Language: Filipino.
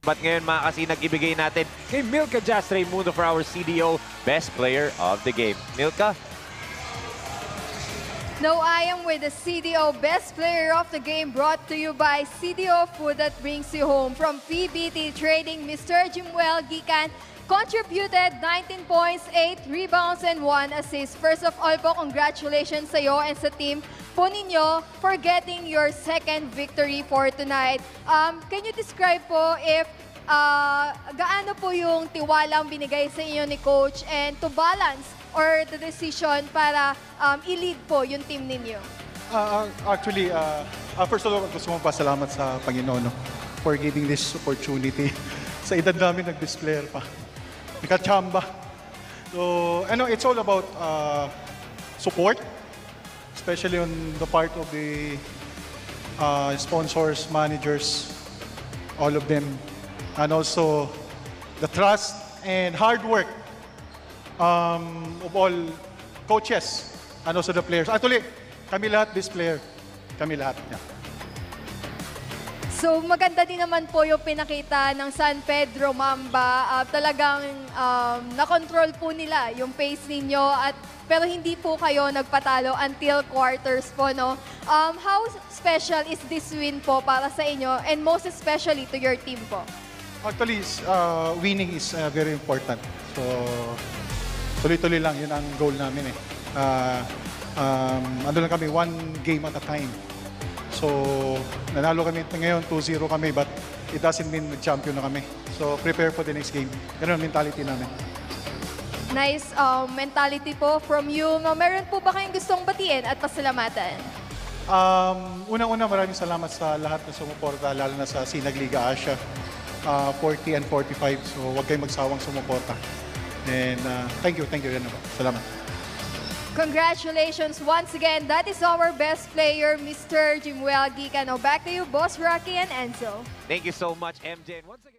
But ngayon mga kasinag, ibigay natin kay Milka Jazz Raimundo for our CDO Best Player of the Game. Milka? Now I am with the CDO Best Player of the Game brought to you by CDO Food that brings you home. From PBT Trading, Mr. Jimuel Gikan contributed 19 points, 8 rebounds, and 1 assist. First of all po, congratulations sa iyo and sa team po ninyo for getting your second victory for tonight. Can you describe po if gaano po yung tiwalang binigay sa inyo ni Coach and to balance or the decision para i-lead po yung team ninyo? Actually, first of all, gusto mong pasalamat sa Panginoon for giving this opportunity. Sa edad namin, nag-displayer pa. Ikachamba. So, it's all about support, especially on the part of the sponsors, managers, all of them. And also, the trust and hard work of all coaches and also the players. Actually, kami lahat this player. Kami lahat. Yeah. So maganda din naman po yung pinakita ng San Pedro Mamba. Talagang na-control po nila yung pace ninyo pero hindi po kayo nagpatalo until quarters po, no? How special is this win po para sa inyo and most especially to your team po? Actually, winning is very important. So, tuloy-tuloy lang. Yun ang goal namin eh. Ano lang kami, one game at a time. So, nanalo kami ngayon, 2-0 kami, but it doesn't mean champion na kami. So, prepare for the next game. Ganun ang mentality namin. Nice mentality po from you. Meron po ba kayong gustong batiin at pasalamatan? Unang-una, maraming salamat sa lahat na sumuporta, lalo na sa Sinag Liga Asia, 40 and 45. So, huwag kayong magsawang sumuporta. And thank you. Salamat. Congratulations once again. That is our best player, Mr. Jimuel Gikan. Now back to you, Boss Rocky and Enzo. Thank you so much, MJ. And once again,